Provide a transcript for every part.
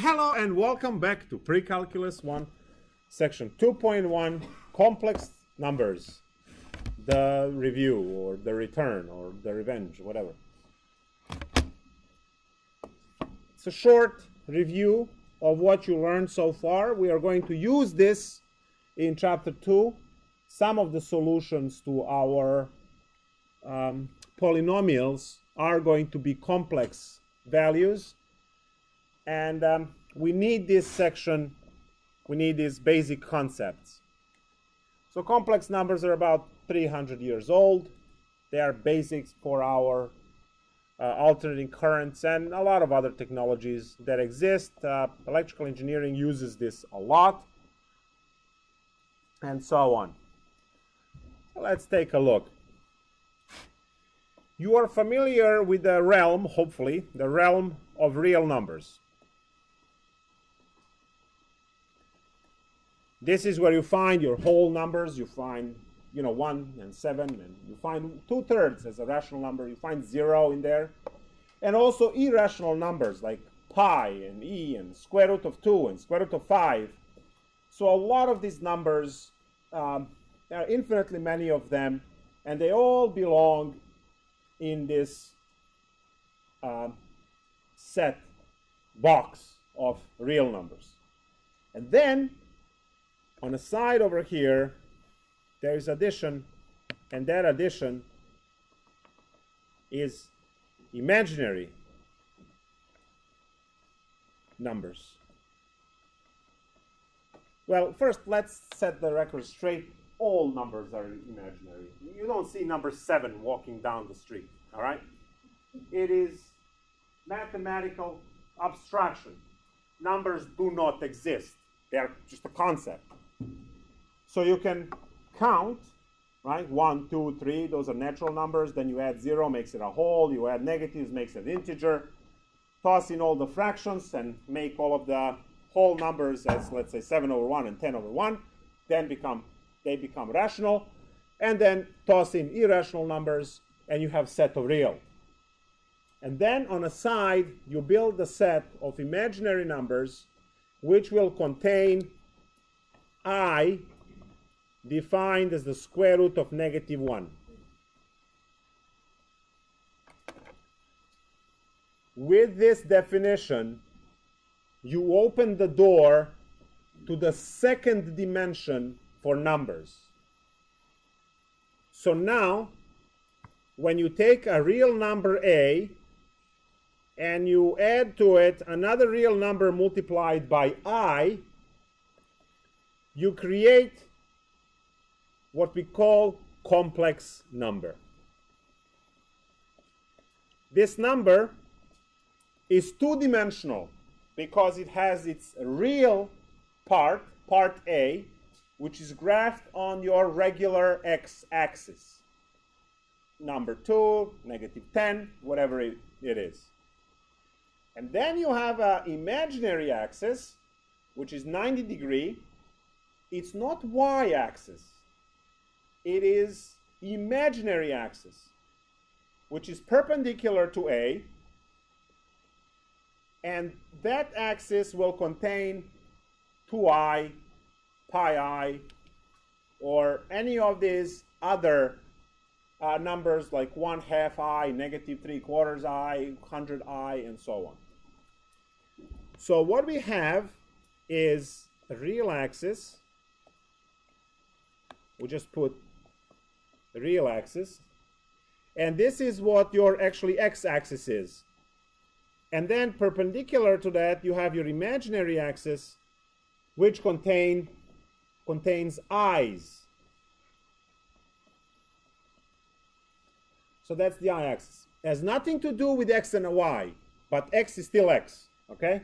Hello and welcome back to Precalculus1, section 2.1, complex numbers, the review or the return or the revenge, whatever. It's a short review of what you learned so far. We are going to use this in chapter 2. Some of the solutions to our polynomials are going to be complex values. And we need this section, we need these basic concepts. So complex numbers are about 300 years old. They are basics for our alternating currents and a lot of other technologies that exist. Electrical engineering uses this a lot, and so on. So let's take a look. You are familiar with the realm, hopefully, the realm of real numbers. This is where you find your whole numbers. You find, 1 and 7, and you find 2/3 as a rational number. You find 0 in there. And also irrational numbers like pi and e and square root of 2 and square root of 5. So a lot of these numbers, there are infinitely many of them, and they all belong in this set box of real numbers. And then on the side over here, there is addition, and that addition is imaginary numbers. Well, first, let's set the record straight. All numbers are imaginary. You don't see number 7 walking down the street, all right? It is mathematical abstraction. Numbers do not exist. They are just a concept. So you can count, right? 1, 2, 3, those are natural numbers. Then you add 0, makes it a whole. You add negatives, makes it an integer. Toss in all the fractions and make all of the whole numbers as, let's say, 7/1 and 10/1. Then they become rational. And then toss in irrational numbers, and you have set of real. And then on a side, you build a set of imaginary numbers which will contain I defined as the square root of -1. With this definition, you open the door to the second dimension for numbers. So now, when you take a real number A and you add to it another real number multiplied by I, you create what we call complex number. This number is two-dimensional because it has its real part, part A, which is graphed on your regular x-axis. Number 2, -10, whatever it is. And then you have an imaginary axis, which is 90 degrees. It's not y-axis. It is imaginary axis, which is perpendicular to A. And that axis will contain 2i, pi I, or any of these other numbers like 1/2 I, -3/4 I, 100 I, and so on. So what we have is a real axis. We just put the real axis. And this is what your actually x-axis is. And then perpendicular to that, you have your imaginary axis, which contains i's. So that's the y-axis. It has nothing to do with x and a y, but x is still x, okay?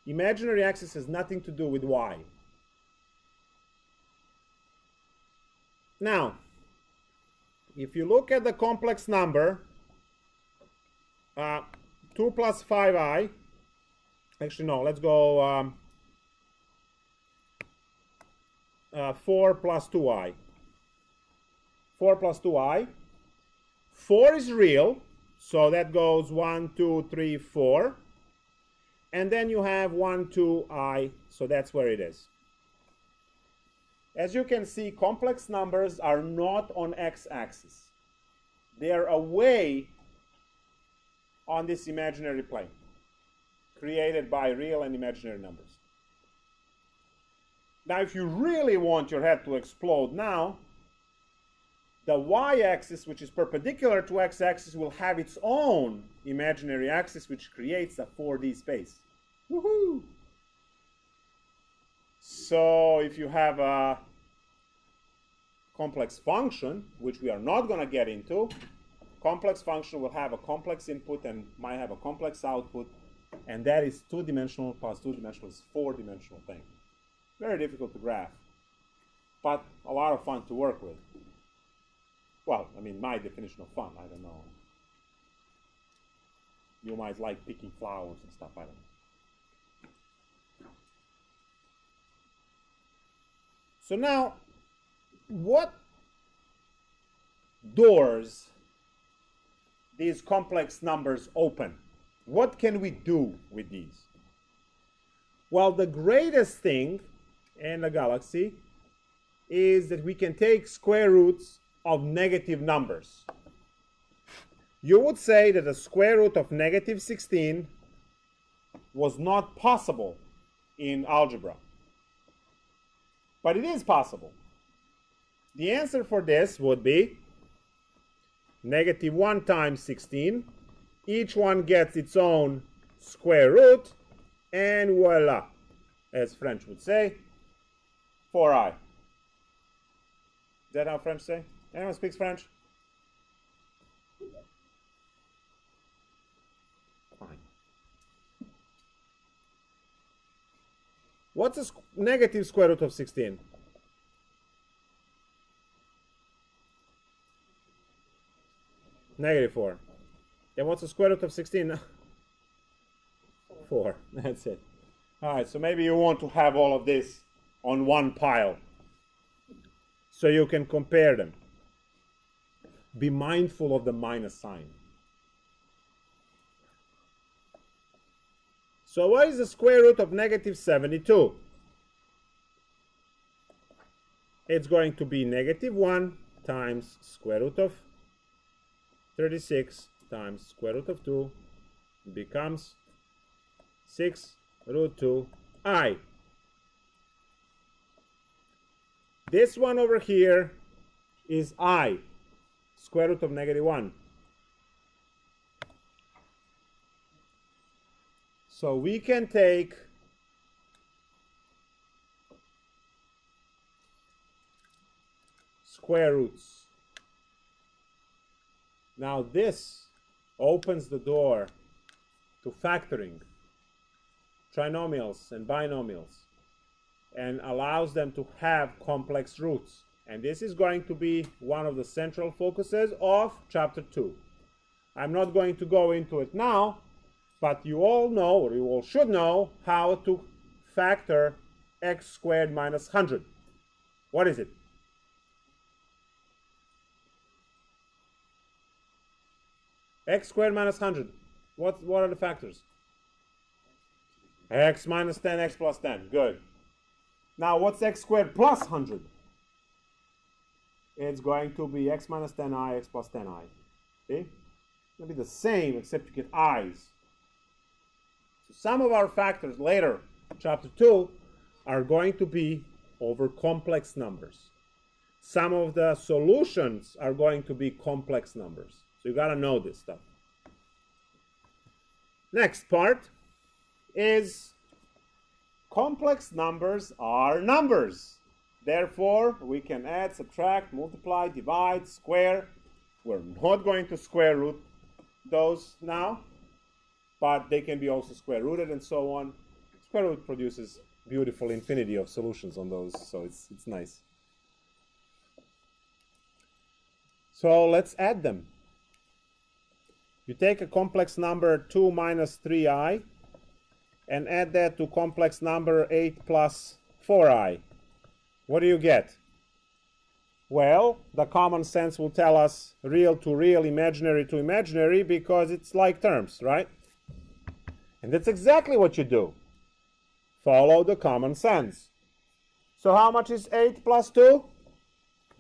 Imaginary axis has nothing to do with y. Now, if you look at the complex number, 2 plus 5i, actually no, let's go 4 plus 2i. 4 plus 2i. 4 is real, so that goes 1, 2, 3, 4. And then you have 1, 2, I, so that's where it is. As you can see, complex numbers are not on x-axis. They are away on this imaginary plane, created by real and imaginary numbers. Now, if you really want your head to explode now, the y-axis, which is perpendicular to x-axis, will have its own imaginary axis, which creates a 4D space. Woohoo! So if you have a complex function, which we are not going to get into, complex function will have a complex input and might have a complex output, and that is two-dimensional plus two-dimensional is four-dimensional thing. Very difficult to graph, but a lot of fun to work with. Well, I mean, my definition of fun, I don't know. You might like picking flowers and stuff, I don't know. So now, what doors these complex numbers open? What can we do with these? Well, the greatest thing in the galaxy is that we can take square roots of negative numbers. You would say that the square root of negative 16 was not possible in algebra. But it is possible. The answer for this would be negative 1 times 16. Each one gets its own square root, and voila, as French would say, 4i. Is that how French say? Anyone speaks French? Fine. What's a negative square root of 16? Negative 4. And what's the square root of 16? 4. That's it. All right, so maybe you want to have all of this on one pile so you can compare them. Be mindful of the minus sign. So what is the square root of negative 72? It's going to be negative 1 times square root of 36 times square root of 2 becomes 6 root 2i. This one over here is I, square root of negative 1. So we can take square roots. Now this opens the door to factoring, trinomials and binomials, and allows them to have complex roots. And this is going to be one of the central focuses of chapter 2. I'm not going to go into it now, but you all know, or you all should know, how to factor x squared minus 100. What is it? X squared minus 100. What are the factors? X minus 10, x plus 10. Good. Now, what's x squared plus 100? It's going to be x minus 10i, x plus 10i. See? It's going to be the same, except you get i's. So some of our factors later, chapter 2, are going to be over complex numbers. Some of the solutions are going to be complex numbers. So you got to know this stuff. Next part is complex numbers are numbers. Therefore, we can add, subtract, multiply, divide, square. We're not going to square root those now, but they can be also square rooted and so on. Square root produces beautiful infinity of solutions on those, so it's nice. So let's add them. You take a complex number 2 minus 3i and add that to complex number 8 plus 4i. What do you get? Well, the common sense will tell us real to real, imaginary to imaginary, because it's like terms, right? And that's exactly what you do. Follow the common sense. So how much is 8 plus 2?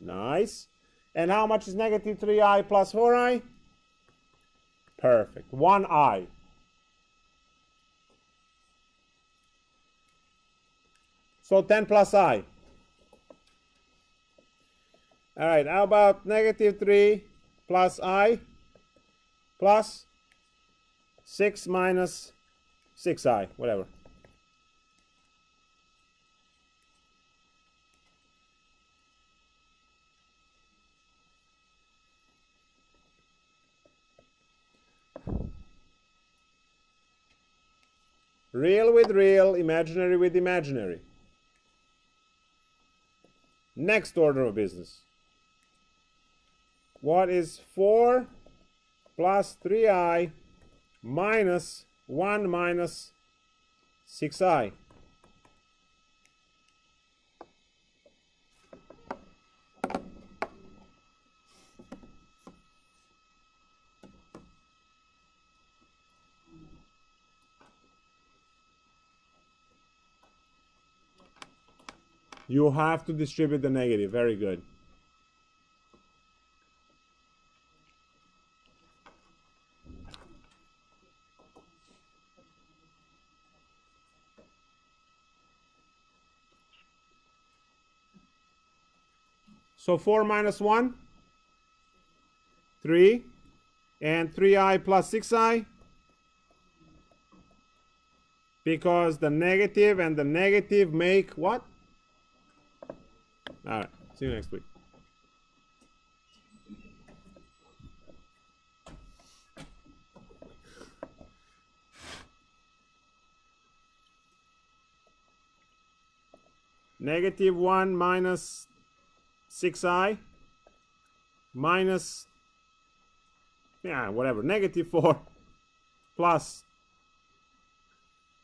Nice. And how much is negative 3i plus 4i? Perfect. 1i. So 10 plus I. All right, how about negative 3 plus I plus 6 minus 6i, whatever. Real with real, imaginary with imaginary. Next order of business. What is 4 plus 3i minus 1 minus 6i? You have to distribute the negative. Very good. So 4 minus 1? 3. And 3i plus 6i? Because the negative and the negative make what? All right. See you next week. Negative 1 minus 6i minus, yeah, whatever, negative 4 plus,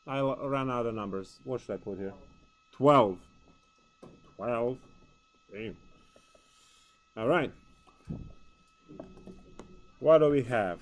I'll run out of numbers. What should I put here? 12. 12. Damn. All right. What do we have?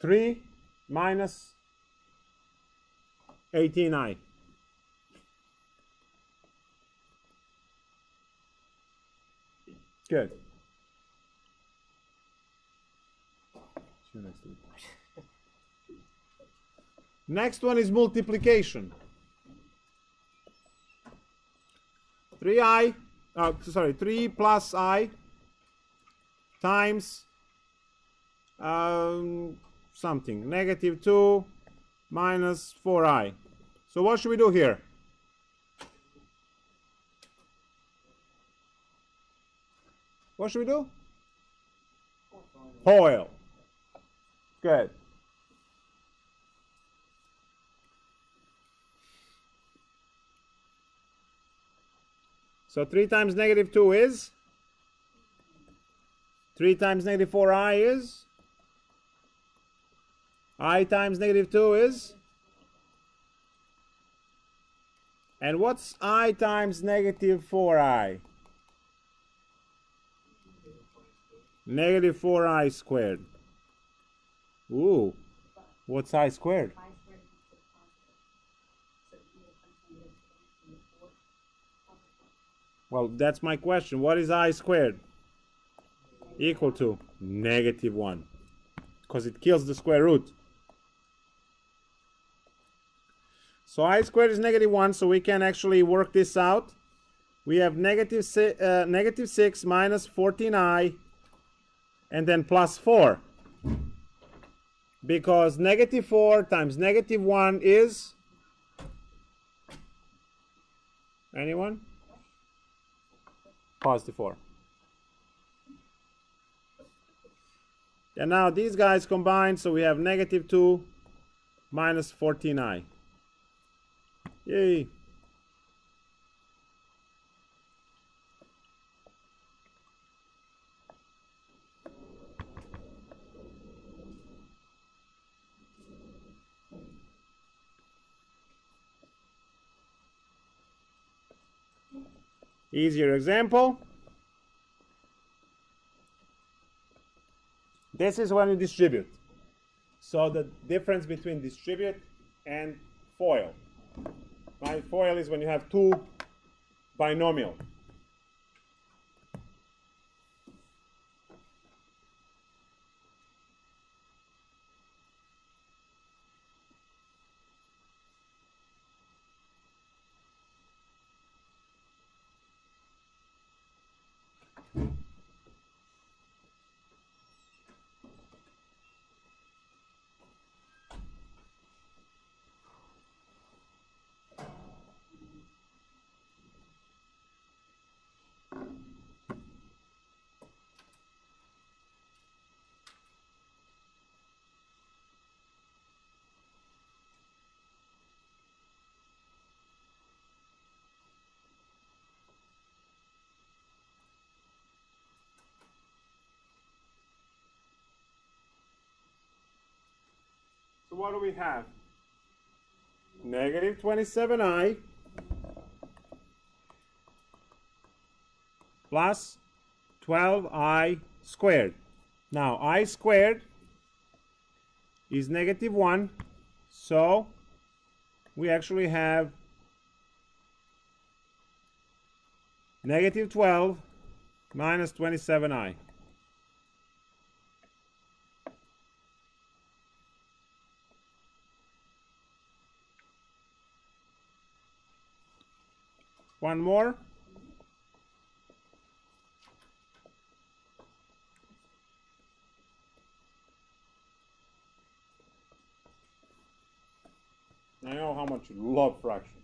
Three minus 18i. Good. See you next week. Next one is multiplication. 3 plus I times something, negative 2 minus 4i. So what should we do here? What should we do? FOIL. Good. So 3 times negative 2 is? 3 times negative 4i is? I times negative 2 is? And what's I times negative 4i? Negative 4i squared. Ooh, what's I squared? Well, that's my question. What is I squared? equal to -1, because it kills the square root. So I squared is -1, so we can actually work this out. We have -6 minus 14i, and then plus 4. Because -4 times -1 is... Anyone? +4. And now these guys combine, so we have -2 minus 14i. Yay! Easier example. This is when you distribute. So the difference between distribute and FOIL. Right? FOIL is when you have two binomial. So what do we have? -27i plus 12i squared. Now I squared is -1, so we actually have -12 minus 27i. One more. I know how much you love fractions.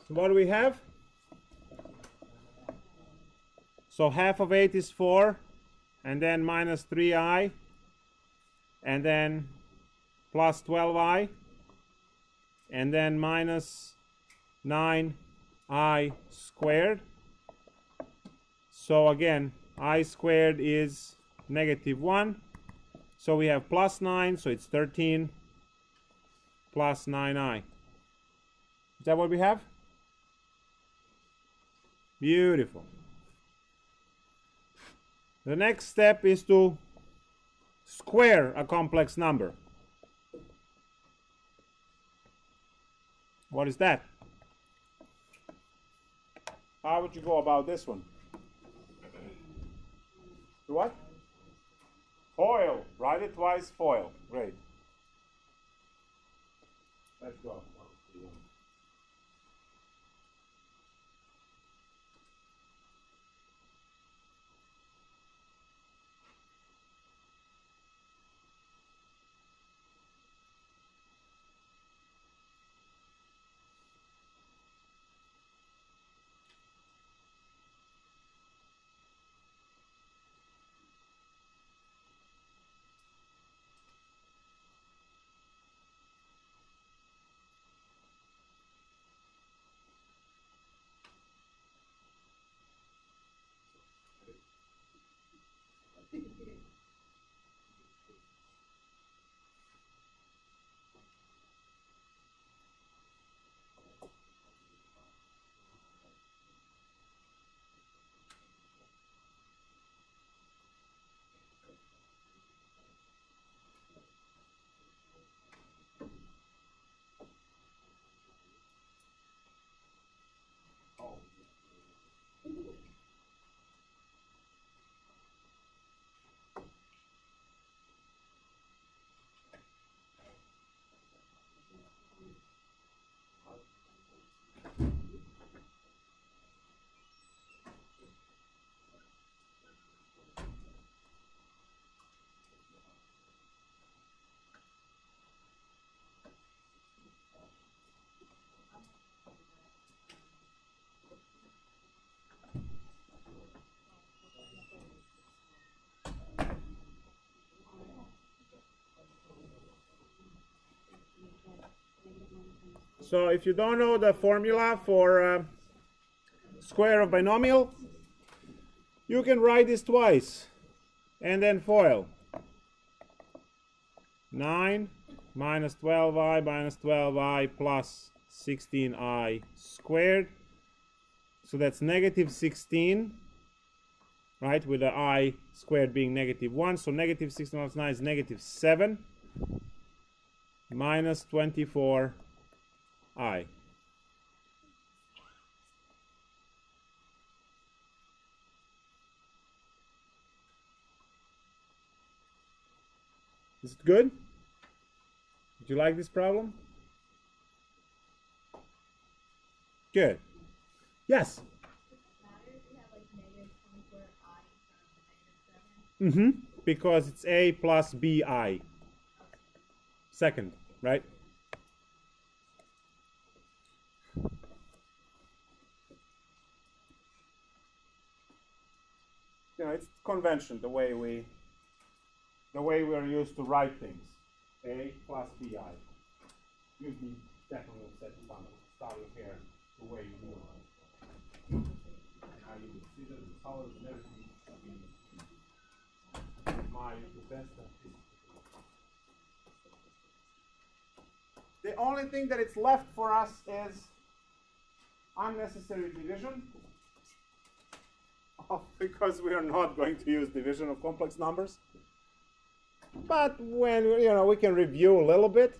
What do we have? So half of 8 is 4, and then minus 3i, and then plus 12i, and then minus 9i squared. So again, I squared is negative 1. So we have plus 9, so it's 13 plus 9i. Is that what we have? Beautiful. The next step is to square a complex number. What is that? How would you go about this one? What? FOIL. Write it twice, FOIL. Great. Let's go. So if you don't know the formula for square of binomial, you can write this twice and then FOIL. 9 minus 12i minus 12i plus 16i squared. So that's negative 16, right, with the I squared being negative 1. So negative 16 minus 9 is negative 7 minus 24i. Is it good? Did you like this problem? Good. Yes? Mm-hmm. Because it's A plus BI. Second, right? You know, it's convention, the way we are used to write things. A plus BI. You'd be definitely set to start your hair the way you know. And how you would see the colors and everything. My best. The only thing that is left for us is unnecessary division. Because we are not going to use division of complex numbers. But when, you know, we can review a little bit.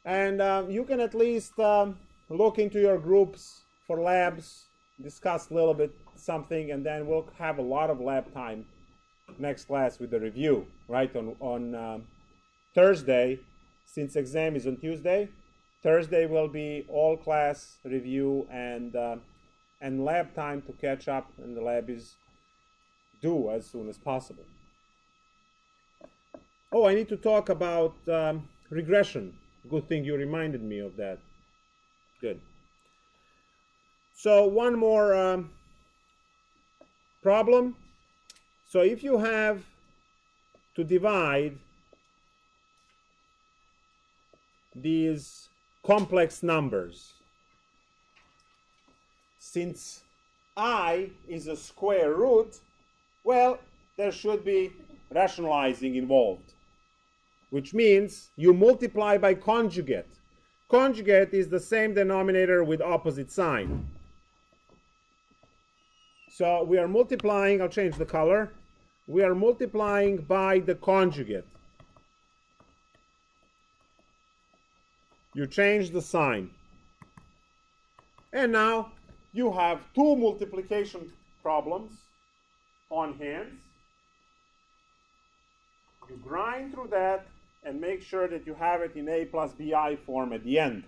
And you can at least look into your groups for labs, discuss a little bit something, and then we'll have a lot of lab time next class with the review, right? On Thursday, since exam is on Tuesday, Thursday will be all class review and lab time to catch up, and the lab is due as soon as possible. Oh, I need to talk about regression. Good thing you reminded me of that. Good. So one more problem. So if you have to divide these complex numbers, since I is a square root, well, there should be rationalizing involved, which means you multiply by conjugate. Conjugate is the same denominator with opposite sign. So we are multiplying, I'll change the color. We are multiplying by the conjugate. You change the sign. And now you have two multiplication problems on hands. You grind through that and make sure that you have it in a plus bi form at the end.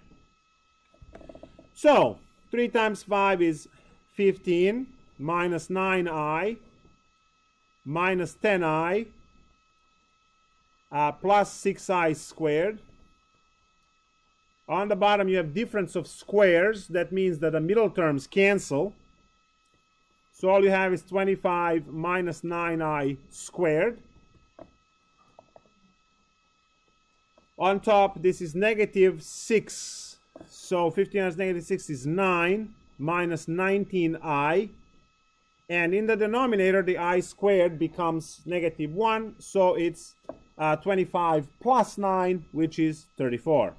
So 3 times 5 is 15 minus 9i minus 10i plus 6i squared. On the bottom you have difference of squares. That means that the middle terms cancel. So all you have is 25 minus 9i squared. On top, this is negative 6. So 15 minus negative 6 is 9 minus 19i. And in the denominator, the I squared becomes negative 1. So it's 25 plus 9, which is 34.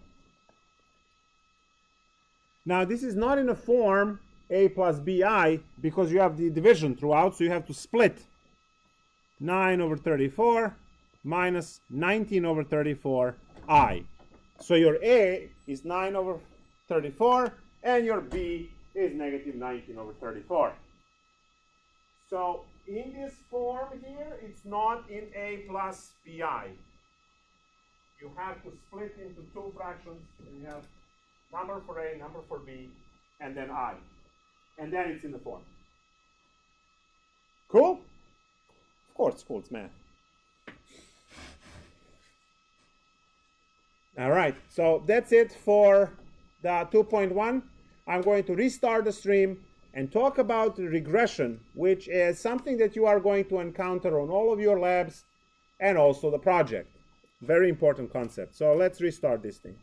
Now, this is not in a form a plus bi because you have the division throughout. So you have to split 9 over 34 minus 19 over 34. I. So your A is 9 over 34 and your B is negative 19 over 34. So in this form here, it's not in A plus BI. You have to split into two fractions and you have number for A, number for B, and then I. And then it's in the form. Cool? Of course it's cool, it's math. All right, so that's it for the 2.1. I'm going to restart the stream and talk about regression, which is something that you are going to encounter on all of your labs and also the project. Very important concept. So let's restart this thing.